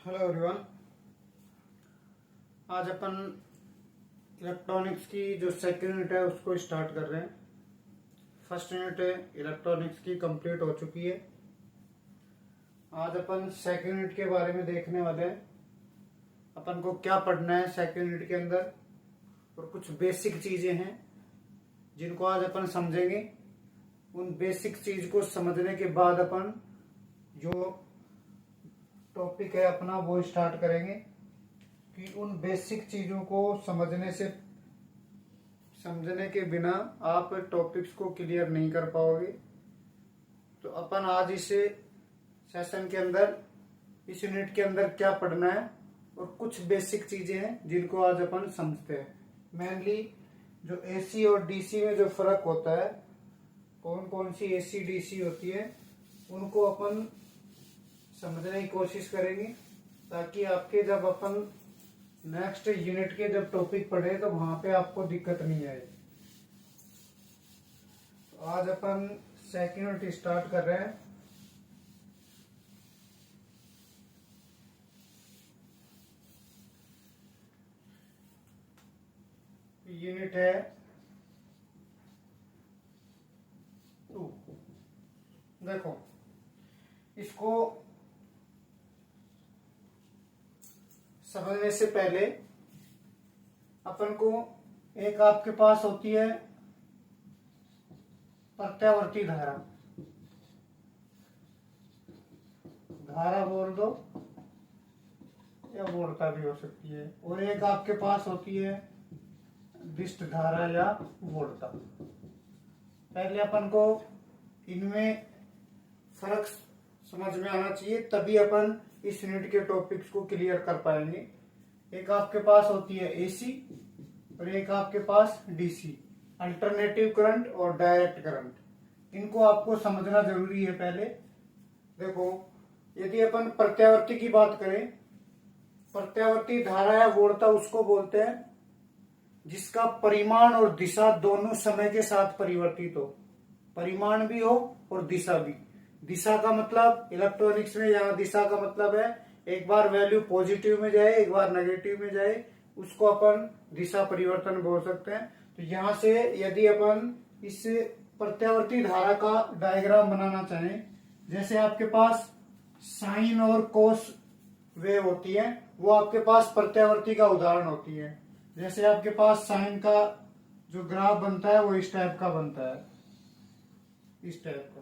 Hello everyone. आज अपन electronics की जो सेकंड यूनिट है उसको स्टार्ट कर रहे हैं। फर्स्ट यूनिट है इलेक्ट्रॉनिक्स की कंप्लीट हो चुकी है। आज अपन सेकंड यूनिट के बारे में देखने वाले हैं। अपन को क्या पढ़ना है सेकंड यूनिट के अंदर, और कुछ बेसिक चीजें हैं जिनको आज अपन समझेंगे। उन बेसिक चीज को समझने के बाद अपन जो टॉपिक है अपना वो स्टार्ट करेंगे कि उन बेसिक चीजों को समझने के बिना आप टॉपिक्स को क्लियर नहीं कर पाओगे। तो अपन आज इस सेशन के अंदर, इस यूनिट के अंदर क्या पढ़ना है और कुछ बेसिक चीजें हैं जिनको आज अपन समझते हैं। मेनली जो एसी और डीसी में जो फर्क होता है, कौन कौन सी एसी डीसी होती है, उनको अपन समझने की कोशिश करेंगे, ताकि आपके जब अपन नेक्स्ट यूनिट के जब टॉपिक पढ़े तो वहां पे आपको दिक्कत नहीं आए। तो आज अपन सेकंड यूनिट स्टार्ट कर रहे हैं। यूनिट है 2। देखो, इसको समझने से पहले अपन को एक आपके पास होती है प्रत्यावर्ती धारा, धारा बोल दो या वोल्टा भी हो सकती है, और एक आपके पास होती है विशिष्ट धारा या वोल्टा। पहले अपन को इनमें फर्क समझ में आना चाहिए, तभी अपन इस यूनिट के टॉपिक्स को क्लियर कर पाएंगे। एक आपके पास होती है एसी और एक आपके पास डीसी, अल्टरनेटिव करंट और डायरेक्ट करंट। इनको आपको समझना जरूरी है। पहले देखो, यदि अपन प्रत्यावर्ती की बात करें, प्रत्यावर्ती धारा या वोल्टा उसको बोलते हैं जिसका परिमाण और दिशा दोनों समय के साथ परिवर्तित हो। परिमाण भी हो और दिशा भी। दिशा का मतलब इलेक्ट्रॉनिक्स में यहाँ दिशा का मतलब है एक बार वैल्यू पॉजिटिव में जाए, एक बार नेगेटिव में जाए, उसको अपन दिशा परिवर्तन बोल सकते हैं। तो यहाँ से यदि अपन इस प्रत्यावर्ती धारा का डायग्राम बनाना चाहें, जैसे आपके पास साइन और कोस वेव होती है, वो आपके पास प्रत्यावर्ती का उदाहरण होती है। जैसे आपके पास साइन का जो ग्राफ बनता है वो इस टाइप का बनता है, इस टाइप का।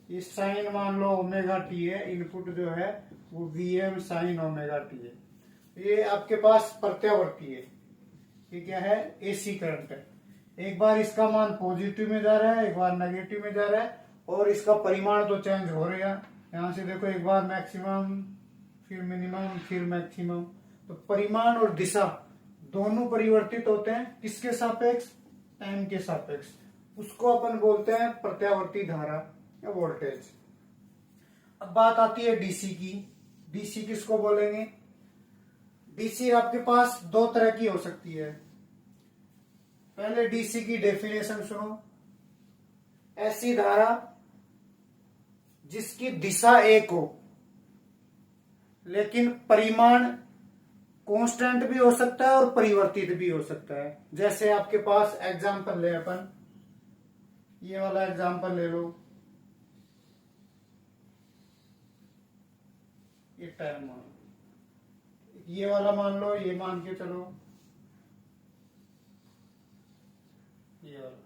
इस साइन मान लो ओमेगा टी है, इनपुट जो है वो वीएम साइन ओमेगा टी है। ये आपके पास प्रत्यावर्ती है। ये क्या है? एसी करंट है। एक बार इसका मान पॉजिटिव में जा रहा है, एक बार नेगेटिव में जा रहा है, और इसका परिमाण तो चेंज हो रहा है। यहाँ से देखो, एक बार मैक्सिमम, फिर मिनिमम, फिर मैक्सिमम। तो परिमाण और दिशा दोनों परिवर्तित होते हैं। किसके सापेक्ष? टाइम के सापेक्ष। उसको अपन बोलते हैं प्रत्यावर्ती धारा या वोल्टेज। अब बात आती है डीसी की। डीसी किसको बोलेंगे? डीसी आपके पास दो तरह की हो सकती है। पहले डीसी की डेफिनेशन सुनो। ऐसी धारा जिसकी दिशा एक हो लेकिन परिमाण कांस्टेंट भी हो सकता है और परिवर्तित भी हो सकता है। जैसे आपके पास एग्जांपल ले, अपन ये वाला एग्जांपल ले लो। ये टाइम मान, ये वाला मान लो, ये मान के चलो, ये वाला,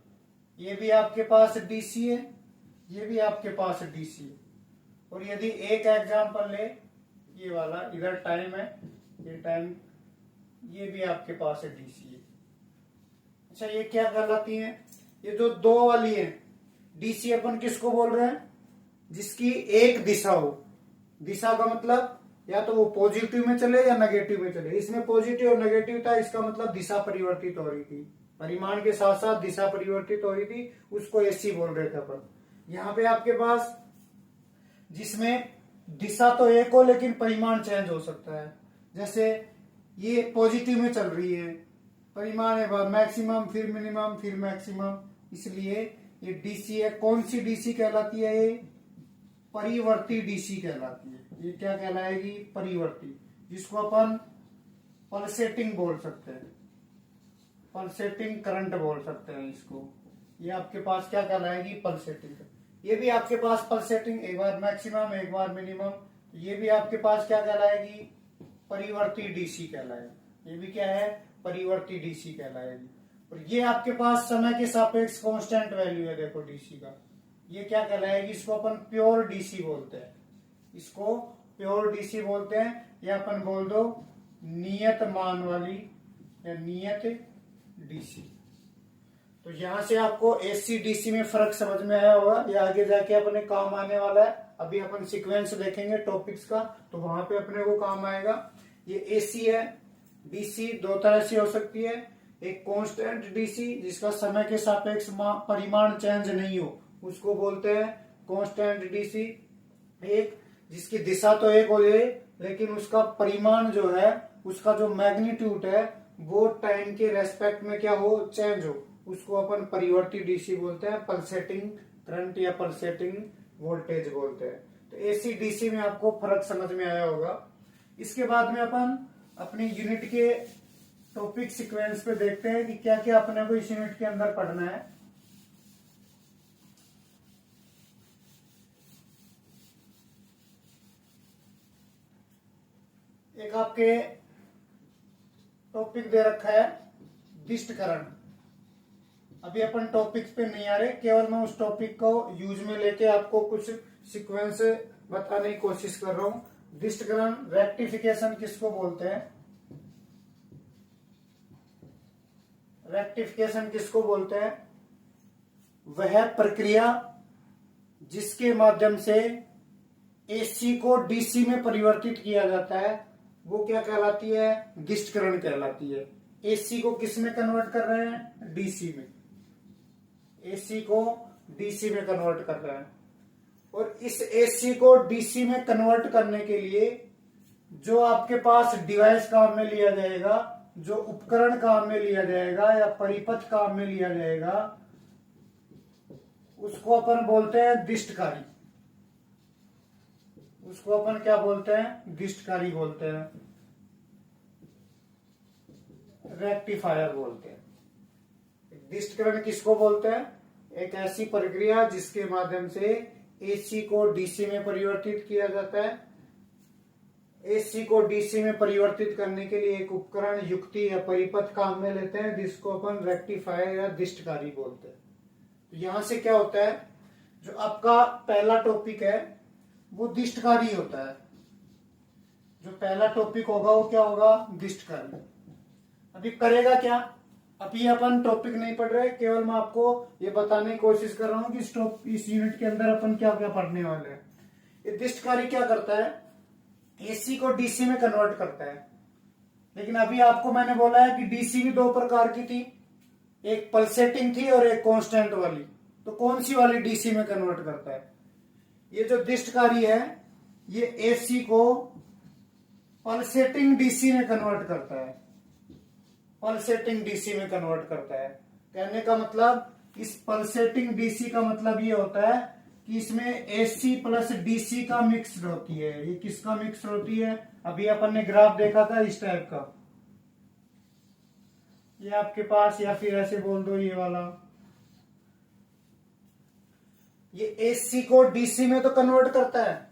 ये भी आपके पास डीसी है, ये भी आपके पास डीसी है। और यदि एक एग्जांपल ले, ये वाला, इधर टाइम है, ये टाइम, ये भी आपके पास है डीसी है। अच्छा, ये क्या कहलाती है? ये जो दो वाली है डीसी, अपन किसको बोल रहे हैं? जिसकी एक दिशा हो। दिशा का मतलब या तो वो पॉजिटिव में चले या नेगेटिव में चले। इसमें पॉजिटिव और नेगेटिव था, इसका मतलब दिशा परिवर्तित हो रही थी, परिमाण के साथ साथ दिशा परिवर्तित हो रही थी, उसको एसी बोल रहे थे अपन। यहाँ पे आपके पास जिसमें दिशा तो एक हो लेकिन परिमाण चेंज हो सकता है। जैसे ये पॉजिटिव में चल रही है, परिमाण है मैक्सिमम, फिर मिनिमम, फिर मैक्सिमम, इसलिए ये डीसी है। कौन सी डीसी कहलाती है? ये परिवर्ती डीसी कहलाती है। ये क्या कहलाएगी? परिवर्ती। जिसको अपन पल्सेटिंग बोल सकते हैं, पल्सेटिंग करंट बोल सकते हैं इसको। ये आपके पास क्या कहलाएगी, पल्सेटिंग। ये भी आपके पास पल्सेटिंग, एक बार मैक्सिमम एक बार मिनिमम। ये भी आपके पास क्या कहलाएगी, परिवर्ती डीसी कहलाएगी। ये भी क्या है, परिवर्ती डीसी कहलाएगी। और ये आपके पास समय के सापेक्ष कांस्टेंट वैल्यू है, देखो डीसी का, ये क्या कहलाएगी, इसको अपन प्योर डीसी बोलते हैं, इसको प्योर डीसी बोलते हैं, या अपन बोल दो नियत मान वाली या नियत डीसी। तो यहां से आपको एसी डीसी में फर्क समझ में आया होगा, ये आगे जाके अपने काम आने वाला है। अभी अपन सीक्वेंस देखेंगे टॉपिक्स का, तो वहां पे अपने को काम आएगा। ये एसी है, डीसी दो तरह से हो सकती है, एक कांस्टेंट डीसी जिसका समय के सापेक्ष परिमाण चेंज नहीं हो, उसको बोलते हैं कांस्टेंट डीसी। एक जिसकी दिशा तो एक हो जाए लेकिन उसका परिमाण जो है, उसका जो मैग्नीट्यूड है वो टाइम के रेस्पेक्ट में क्या हो, चेंज हो, उसको अपन परिवर्ती डीसी बोलते हैं, पल्सेटिंग करंट या पल्सेटिंग वोल्टेज बोलते हैं। तो एसी डीसी में आपको फर्क समझ में आया होगा। इसके बाद में अपन अपनी यूनिट के टॉपिक सीक्वेंस पे देखते हैं कि क्या क्या अपने को इस यूनिट के अंदर पढ़ना है। एक आपके टॉपिक दे रखा है दिष्टकरण। अभी अपन टॉपिक पे नहीं आ रहे, केवल मैं उस टॉपिक को यूज में लेके आपको कुछ सीक्वेंस बताने की कोशिश कर रहा हूं। दिष्टकरण रेक्टिफिकेशन किसको बोलते हैं, रेक्टिफिकेशन किसको बोलते हैं, वह प्रक्रिया जिसके माध्यम से एसी को डीसी में परिवर्तित किया जाता है वो क्या कहलाती है, दिष्टकरण कहलाती है। एसी को किस में कन्वर्ट कर रहे हैं, डीसी में, एसी को डीसी में कन्वर्ट कर रहे हैं। और इस एसी को डीसी में कन्वर्ट करने के लिए जो आपके पास डिवाइस काम में लिया जाएगा, जो उपकरण काम में लिया जाएगा या परिपथ काम में लिया जाएगा, उसको अपन बोलते हैं दिष्टकारी। उसको अपन क्या बोलते हैं, दिष्टकारी बोलते हैं, रेक्टिफायर बोलते हैं। दिष्टकरण किसको बोलते हैं, एक ऐसी प्रक्रिया जिसके माध्यम से एसी को डीसी में परिवर्तित किया जाता है। एसी को डीसी में परिवर्तित करने के लिए एक उपकरण, युक्ति या परिपथ काम में लेते हैं जिसको अपन रेक्टिफायर या दिष्टकारी बोलते हैं। तो यहां से क्या होता है, जो आपका पहला टॉपिक है वो दिष्टकारी होता है। जो पहला टॉपिक होगा वो क्या होगा, दिष्टकारी। अभी करेगा क्या, अभी अपन टॉपिक नहीं पढ़ रहे, केवल मैं आपको ये बताने की कोशिश कर रहा हूं कि इस यूनिट के अंदर अपन क्या क्या पढ़ने वाले हैं। ये दिष्टकारी क्या करता है, एसी को डीसी में कन्वर्ट करता है। लेकिन अभी आपको मैंने बोला है कि डीसी भी दो प्रकार की थी, एक पल्सेटिंग थी और एक कांस्टेंट वाली। तो कौन सी वाली डीसी में कन्वर्ट करता है, ये जो दिष्टकारी है ये एसी को पल्सेटिंग डीसी में कन्वर्ट करता है, पल्सेटिंग डीसी में कन्वर्ट करता है। कहने का मतलब, इस पल्सेटिंग डीसी का मतलब ये होता है कि इसमें एसी प्लस डीसी का मिक्स होती है। ये किसका मिक्स होती है, अभी अपन ने ग्राफ देखा था इस टाइप का, ये आपके पास, या फिर ऐसे बोल दो ये वाला, ये एसी को डीसी में तो कन्वर्ट करता है।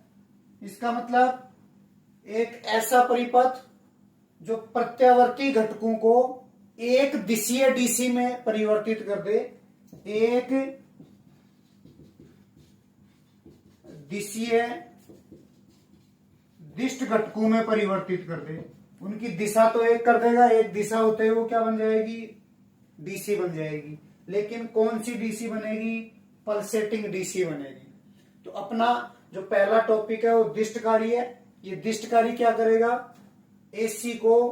इसका मतलब एक ऐसा परिपथ जो प्रत्यावर्ती घटकों को एक दिशीय डीसी में परिवर्तित कर दे, एक दिशीय दिष्ट घटकों में परिवर्तित कर दे। उनकी दिशा तो एक कर देगा, एक दिशा होते हुए वो क्या बन जाएगी, डीसी बन जाएगी। लेकिन कौन सी डीसी बनेगी, पल्सेटिंग डीसी बनेगी। तो अपना जो पहला टॉपिक है वो दिष्टकारी है। ये दिष्टकारी क्या करेगा, एसी को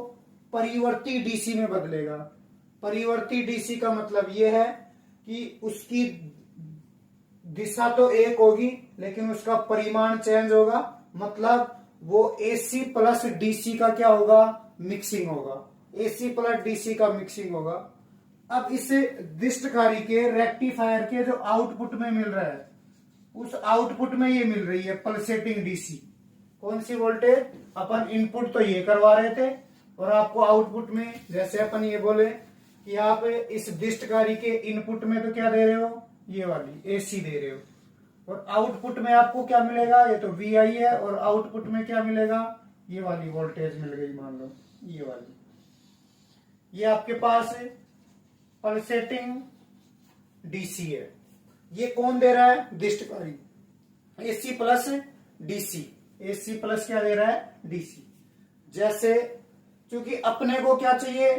परिवर्ती डीसी में बदलेगा। परिवर्ती डीसी का मतलब यह है कि उसकी दिशा तो एक होगी लेकिन उसका परिमाण चेंज होगा, मतलब वो एसी प्लस डीसी का क्या होगा, मिक्सिंग होगा, एसी प्लस डीसी का मिक्सिंग होगा। अब इस दिष्टकारी के रेक्टिफायर के जो आउटपुट में मिल रहा है, उस आउटपुट में ये मिल रही है पल्सेटिंग डीसी। कौन सी वोल्टेज? अपन इनपुट तो ये करवा रहे थे और आपको आउटपुट में, जैसे अपन ये बोले कि आप इस डिस्टकारी के इनपुट में तो क्या दे रहे हो, ये वाली एसी दे रहे हो, और आउटपुट में आपको क्या मिलेगा, ये तो वी आई है, और आउटपुट में क्या मिलेगा, ये वाली वोल्टेज मिल गई, मान लो ये वाली। ये आपके पास पल्सेटिंग डीसी है। ये कौन दे रहा है? डिस्टकारी। AC plus DC. AC plus क्या दे रहा है? डीसी। जैसे क्योंकि अपने को क्या चाहिए?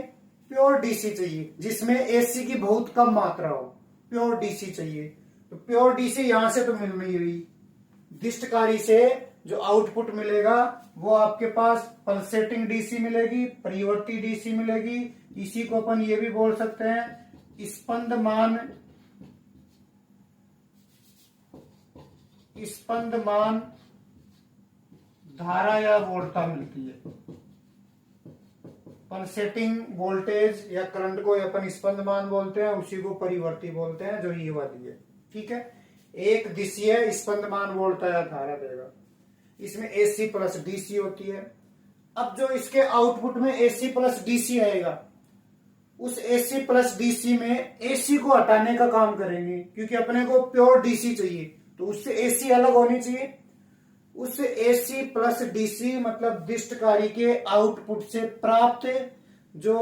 प्योर डीसी चाहिए, जिसमें एसी की बहुत कम मात्रा हो, प्योर डीसी चाहिए। तो प्योर डीसी यहां से तो मिल नहीं रही, डिस्टकारी से जो आउटपुट मिलेगा वो आपके पास पल्सेटिंग डीसी मिलेगी, परिवर्ती डीसी मिलेगी। इसी को अपन ये भी बोल सकते हैं स्पंदमान धारा या वोल्टा मिलती है। पल्सेटिंग वोल्टेज या करंट को अपन स्पंदमान बोलते हैं, उसी को परिवर्ती बोलते हैं, जो ये वाली है। ठीक है, एक दिशीय स्पंदमान वोल्टा या धारा देगा। इसमें एसी प्लस डीसी होती है। अब जो इसके आउटपुट में एसी प्लस डीसी आएगा, उस एसी प्लस डीसी में एसी को हटाने का काम करेंगे, क्योंकि अपने को प्योर डीसी चाहिए, तो उससे एसी अलग होनी चाहिए। उस एसी प्लस डीसी मतलब डिस्टकारी के आउटपुट से प्राप्त जो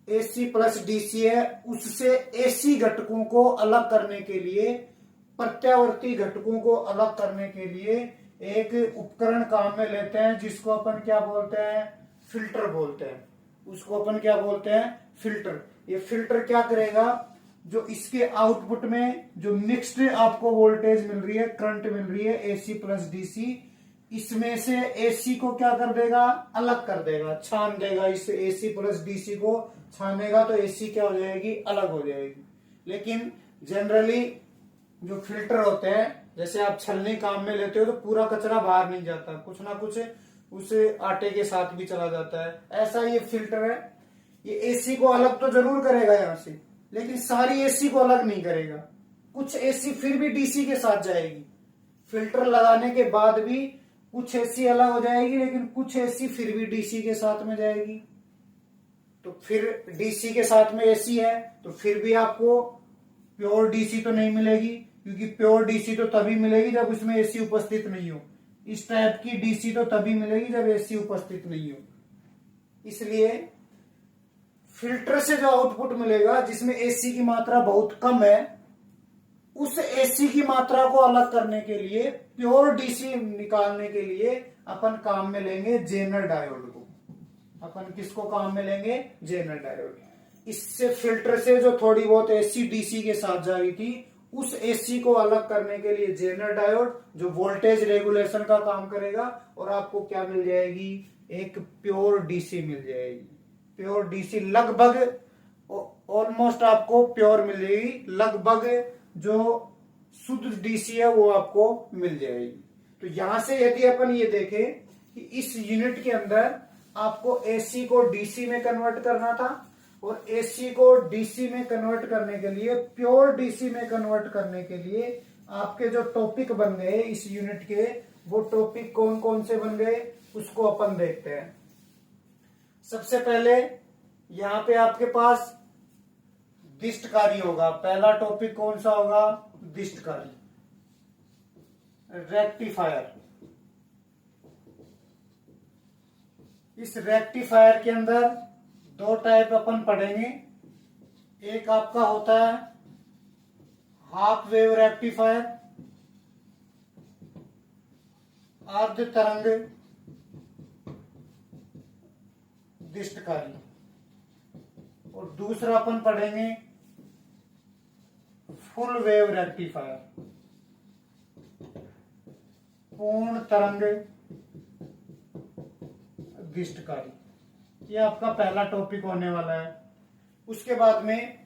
एसी प्लस डीसी है, उससे एसी घटकों को अलग करने के लिए, प्रत्यावर्ती घटकों को अलग करने के लिए एक उपकरण काम में लेते हैं, जिसको अपन क्या बोलते हैं? फिल्टर बोलते हैं। उसको अपन क्या बोलते हैं? फिल्टर। ये फिल्टर क्या करेगा? जो इसके आउटपुट में जो मिक्स्ड आपको वोल्टेज मिल रही है, करंट मिल रही है एसी प्लस डीसी, इसमें से एसी को क्या कर देगा? अलग कर देगा, छान देगा। इस एसी प्लस डीसी को छानेगा तो एसी क्या हो जाएगी? अलग हो जाएगी। लेकिन जनरली जो फिल्टर होते हैं, जैसे आप छलनी काम में लेते हो तो पूरा कचरा बाहर नहीं जाता, कुछ ना कुछ उस आटे के साथ भी चला जाता है। ऐसा ये फिल्टर है, ये एसी को अलग तो जरूर करेगा यहां से, लेकिन सारी एसी को अलग नहीं करेगा। कुछ एसी फिर भी डीसी के साथ जाएगी, फिल्टर लगाने के बाद भी कुछ एसी अलग हो जाएगी, लेकिन कुछ एसी फिर भी डीसी के साथ में जाएगी। तो फिर डीसी के साथ में एसी है तो फिर भी आपको प्योर डीसी तो नहीं मिलेगी, क्योंकि प्योर डीसी तो तभी मिलेगी जब उसमें एसी उपस्थित नहीं हो। इस टाइप की डीसी तो तभी मिलेगी जब एसी उपस्थित नहीं हो। इसलिए फिल्टर से जो आउटपुट मिलेगा, जिसमें एसी की मात्रा बहुत कम है, उस एसी की मात्रा को अलग करने के लिए, प्योर डीसी निकालने के लिए अपन काम में लेंगे जेनर डायोड को। अपन किसको काम में लेंगे? Jenner diode. इससे फिल्टर से जो थोड़ी बहुत एसी डीसी के साथ जा रही थी, उस एसी को अलग करने के लिए जेनर डायोड, जो वोल्टेज रेगुलेशन का काम करेगा, और आपको क्या मिल जाएगी? एक प्योर डीसी मिल जाएगी। प्योर डीसी लगभग ऑलमोस्ट आपको प्योर मिल जाएगी, लगभग जो शुद्ध डीसी है वो आपको मिल जाएगी। तो यहां से यदि अपन ये देखें कि इस यूनिट के अंदर आपको एसी को डीसी में कन्वर्ट करना था, और एसी को डीसी में कन्वर्ट करने के लिए, प्योर डीसी में कन्वर्ट करने के लिए आपके जो टॉपिक बन गए इस यूनिट के, वो टॉपिक कौन कौन से बन गए उसको अपन देखते हैं। सबसे पहले यहां पे आपके पास डिस्टकारी होगा। पहला टॉपिक कौन सा होगा? डिस्टकारी। रेक्टिफायर। इस रेक्टिफायर के अंदर दो टाइप अपन पढ़ेंगे। एक आपका होता है हाफ वेव रेक्टिफायर, अर्ध तरंग डिस्टकारी, और दूसरा अपन पढ़ेंगे फुल वेव रेक्टिफायर, पूर्ण तरंग डिस्टकारी। ये आपका पहला टॉपिक होने वाला है। उसके बाद में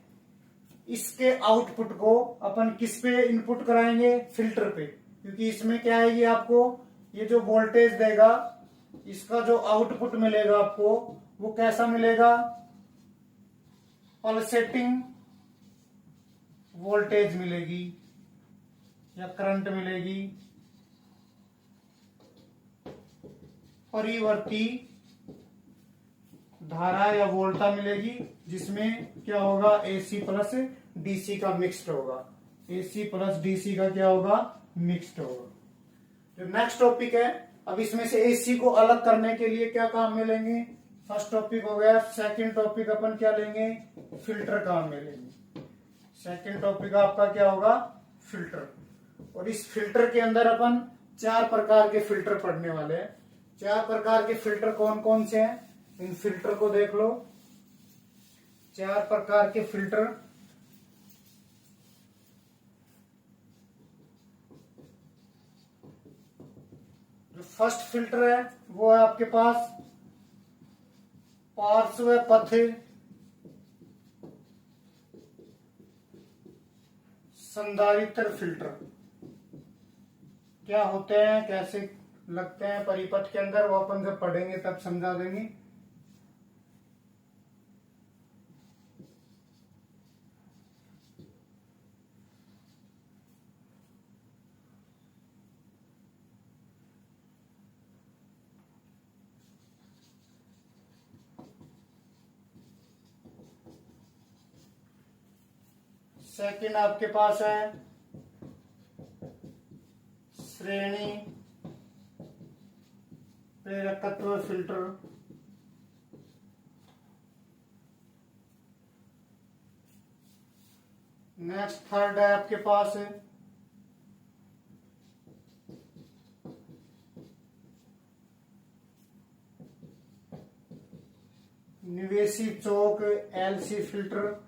इसके आउटपुट को अपन किस पे इनपुट कराएंगे? फिल्टर पे, क्योंकि इसमें क्या आएगी आपको? ये जो वोल्टेज देगा, इसका जो आउटपुट मिलेगा आपको, वो कैसा मिलेगा? पल्सेटिंग वोल्टेज मिलेगी या करंट मिलेगी। परिवर्ती धारा या वोल्टा मिलेगी, जिसमें क्या होगा, एसी प्लस डीसी का मिक्स्ड होगा। एसी प्लस डीसी का क्या होगा, मिक्स्ड होगा। जो नेक्स्ट टॉपिक है, अब इसमें से एसी को अलग करने के लिए क्या काम में लेंगे, फर्स्ट टॉपिक हो गया। सेकंड टॉपिक अपन क्या लेंगे, फिल्टर काम में लेंगे। सेकंड टॉपिक आपका क्या होगा, फिल्टर। और इस फिल्टर के अंदर अपन 4 प्रकार के फिल्टर पढ़ने वाले हैं। 4 प्रकार के फिल्टर कौन कौन से हैं, इन फिल्टर को देख लो। 4 प्रकार के फिल्टर, जो फर्स्ट फिल्टर है वो है आपके पास पार्श्व पथ संधारित्र फिल्टर। क्या होते हैं, कैसे लगते हैं परिपथ के अंदर, वो अपन जब पढ़ेंगे तब समझा देंगे। सेकंड आपके पास है श्रेणी प्रेरकत्व फिल्टर। नेक्स्ट थर्ड है आपके पास निवेशी चौक एलसी फिल्टर,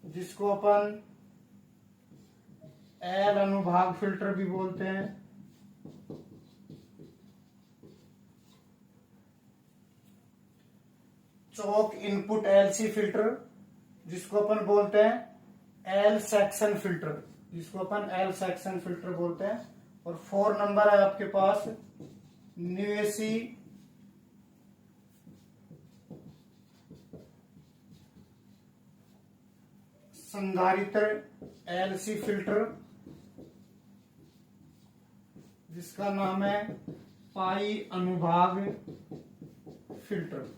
जिसको अपन एल अनुभाग फिल्टर भी बोलते हैं। चौक इनपुट एलसी फिल्टर, जिसको अपन बोलते हैं एल सेक्शन फिल्टर, जिसको अपन एल सेक्शन फिल्टर बोलते हैं। और 4 नंबर है आपके पास निवेशी संधारित्र एलसी फिल्टर, जिसका नाम है पाई अनुभाग फिल्टर।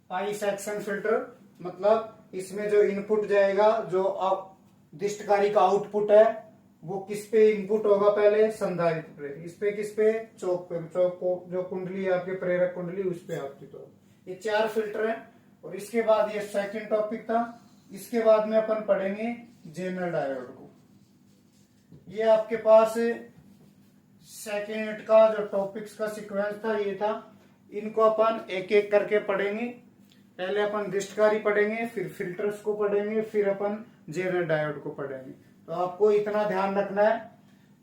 पाई सेक्शन फिल्टर मतलब इसमें जो इनपुट जाएगा, जो दिष्टकारी का आउटपुट है, वो किस पे इनपुट होगा, पहले संधारित्र पे, इस पे किस पे, चौक पे। चौक को जो कुंडली है आपके प्रेरक कुंडली, उस पे आपकी। तो ये 4 फिल्टर है। और इसके बाद ये सेकंड टॉपिक था। इसके बाद में अपन पढ़ेंगे जेनर डायोड को। ये आपके पास सेकंड का जो टॉपिक्स का सीक्वेंस था ये था। इनको अपन एक एक करके पढ़ेंगे। पहले अपन दिष्टकारी पढ़ेंगे, फिर फिल्टर्स को पढ़ेंगे, फिर अपन जेनर डायोड को पढ़ेंगे। तो आपको इतना ध्यान रखना है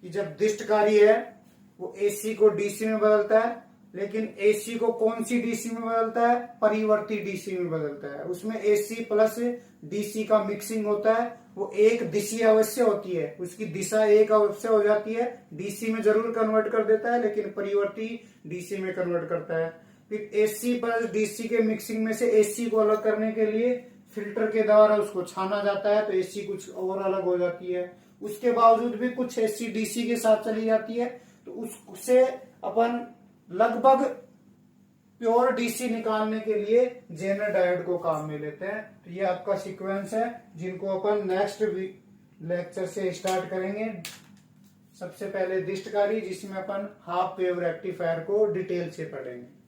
कि जब दिष्टकारी है वो एसी को डीसी में बदलता है, लेकिन एसी को कौन सी डीसी में बदलता है, परिवर्ती डीसी में बदलता है। उसमें एसी प्लस डीसी का मिक्सिंग होता है। वो एक दिशा अवश्य होती है, उसकी दिशा एक अवश्य हो जाती है। डीसी में जरूर कन्वर्ट कर देता है, लेकिन परिवर्ती डीसी में कन्वर्ट करता है। फिर एसी प्लस डीसी के मिक्सिंग में से एसी को अलग करने के लिए फिल्टर के द्वारा उसको छाना जाता है, तो एसी कुछ और अलग हो जाती है। उसके बावजूद भी कुछ एसी डीसी के साथ चली जाती है, तो उससे अपन लगभग प्योर डीसी निकालने के लिए जेनर डायोड को काम में लेते हैं। तो ये आपका सीक्वेंस है, जिनको अपन नेक्स्ट लेक्चर से स्टार्ट करेंगे। सबसे पहले दिष्टकारी, जिसमें अपन हाफ वेव रेक्टिफायर को डिटेल से पढ़ेंगे।